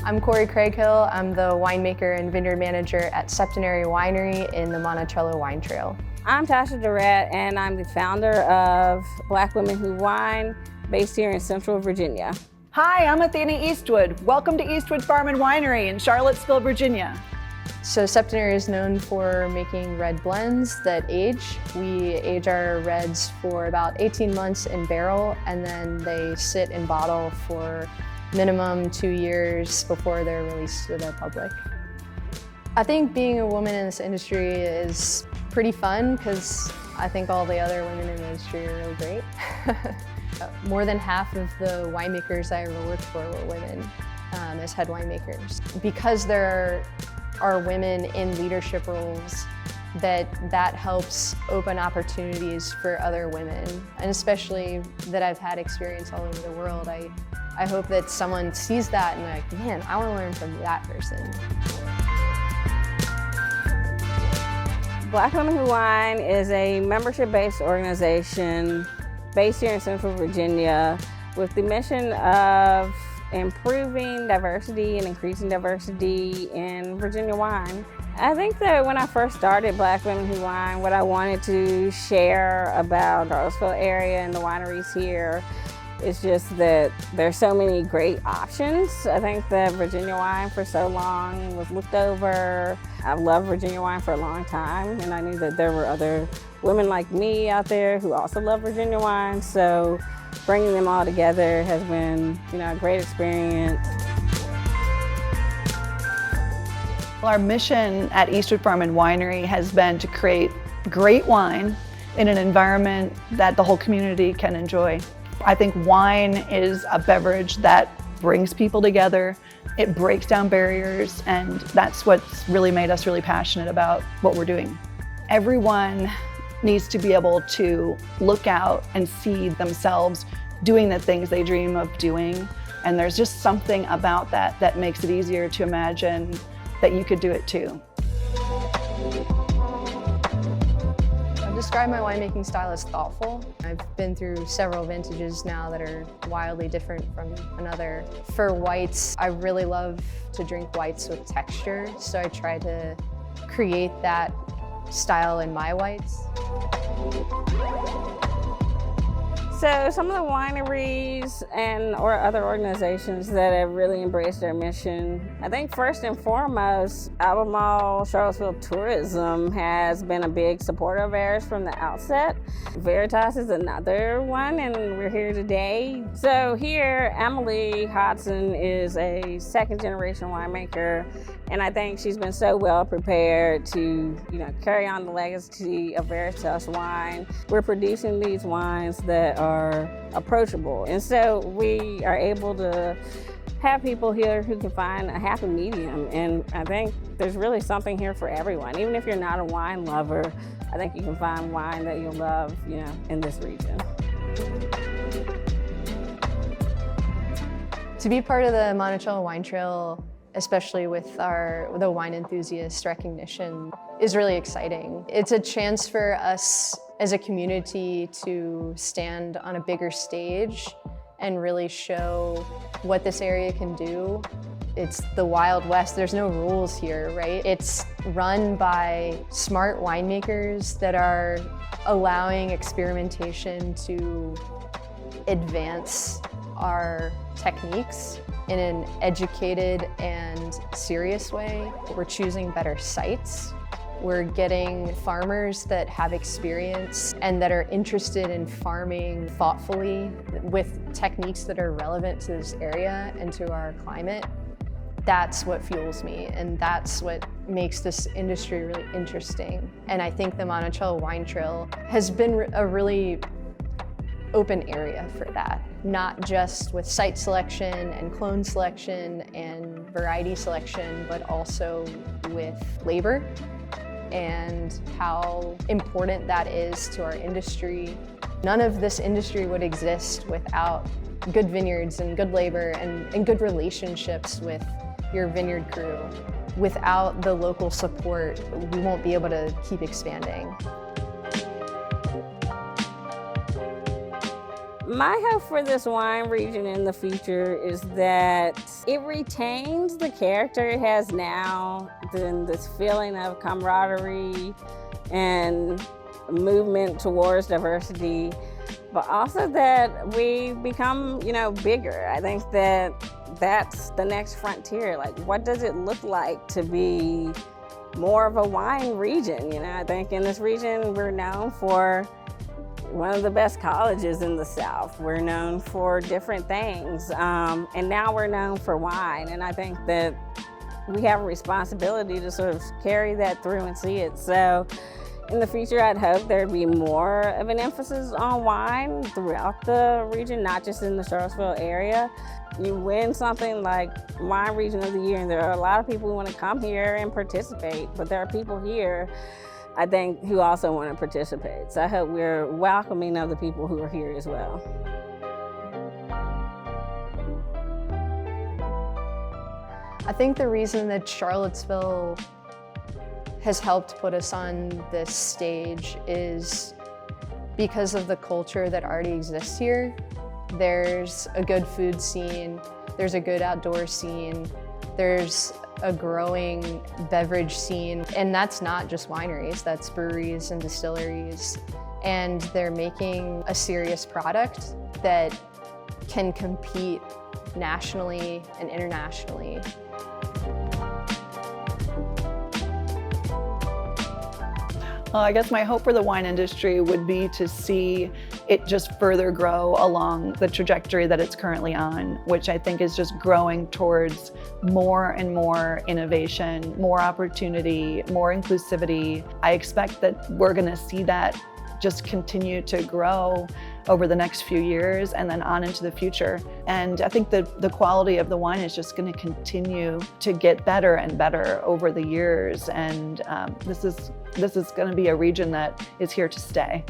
I'm Corey Craighill. I'm the winemaker and vineyard manager at Septenary Winery in the Monticello Wine Trail. I'm Tasha Durrett, and I'm the founder of Black Women Who Wine, based here in Central Virginia. Hi, I'm Athena Eastwood. Welcome to Eastwood Farm and Winery in Charlottesville, Virginia. So Septenary is known for making red blends that age. We age our reds for about 18 months in barrel, and then they sit in bottle for minimum 2 years before they're released to the public. I think being a woman in this industry is pretty fun because I think all the other women in the industry are really great. More than half of the winemakers I ever worked for were women as head winemakers. Because there are women in leadership roles, that helps open opportunities for other women, and especially that I've had experience all over the world. I hope that someone sees that and like, man, I want to learn from that person. Black Women Who Wine is a membership-based organization based here in Central Virginia with the mission of improving diversity and increasing diversity in Virginia wine. I think that when I first started Black Women Who Wine, what I wanted to share about the Charlottesville area and the wineries here is just that there's so many great options. I think that Virginia wine for so long was looked over. I've loved Virginia wine for a long time, and I knew that there were other women like me out there who also love Virginia wine. So bringing them all together has been, a great experience. Well, our mission at Eastwood Farm and Winery has been to create great wine in an environment that the whole community can enjoy. I think wine is a beverage that brings people together. It breaks down barriers, and that's what's really made us really passionate about what we're doing. Everyone needs to be able to look out and see themselves doing the things they dream of doing. And there's just something about that that makes it easier to imagine that you could do it too. I'd describe my winemaking style as thoughtful. I've been through several vintages now that are wildly different from another. For whites, I really love to drink whites with texture, so I try to create that style in my whites. So some of the wineries or other organizations that have really embraced their mission, I think first and foremost, Albemarle Charlottesville Tourism has been a big supporter of ours from the outset. Veritas is another one, and we're here today. So here, Emily Hodson is a second-generation winemaker, and I think she's been so well prepared to, carry on the legacy of Veritas wine. We're producing these wines that are approachable, and so we are able to have people here who can find a happy medium, and I think there's really something here for everyone. Even if you're not a wine lover, I think you can find wine that you'll love, in this region. To be part of the Monticello Wine Trail, especially with the Wine Enthusiast recognition, is really exciting. It's a chance for us as a community to stand on a bigger stage and really show what this area can do. It's the Wild West. There's no rules here, right? It's run by smart winemakers that are allowing experimentation to advance our techniques in an educated and serious way. We're choosing better sites. We're getting farmers that have experience and that are interested in farming thoughtfully with techniques that are relevant to this area and to our climate. That's what fuels me, and that's what makes this industry really interesting. And I think the Monticello Wine Trail has been a really open area for that, not just with site selection and clone selection and variety selection, but also with labor and how important that is to our industry. None of this industry would exist without good vineyards and good labor and good relationships with your vineyard crew. Without the local support, we won't be able to keep expanding. My hope for this wine region in the future is that it retains the character it has now, then this feeling of camaraderie and movement towards diversity, but also that we become, bigger. I think that that's the next frontier. Like, what does it look like to be more of a wine region? I think in this region, we're known for one of the best colleges in the South. We're known for different things, and now we're known for wine. And I think that we have a responsibility to sort of carry that through and see it. So in the future, I'd hope there'd be more of an emphasis on wine throughout the region, not just in the Charlottesville area. You win something like Wine Region of the Year, and there are a lot of people who want to come here and participate, but there are people here, I think, who also want to participate. So I hope we're welcoming of the people who are here as well. I think the reason that Charlottesville has helped put us on this stage is because of the culture that already exists here. There's a good food scene, there's a good outdoor scene, there's a growing beverage scene, and that's not just wineries, that's breweries and distilleries. And they're making a serious product that can compete nationally and internationally. Well, I guess my hope for the wine industry would be to see it just further grow along the trajectory that it's currently on, which I think is just growing towards more and more innovation, more opportunity, more inclusivity. I expect that we're going to see that just continue to grow over the next few years and then on into the future. And I think that the quality of the wine is just going to continue to get better and better over the years. And this is going to be a region that is here to stay.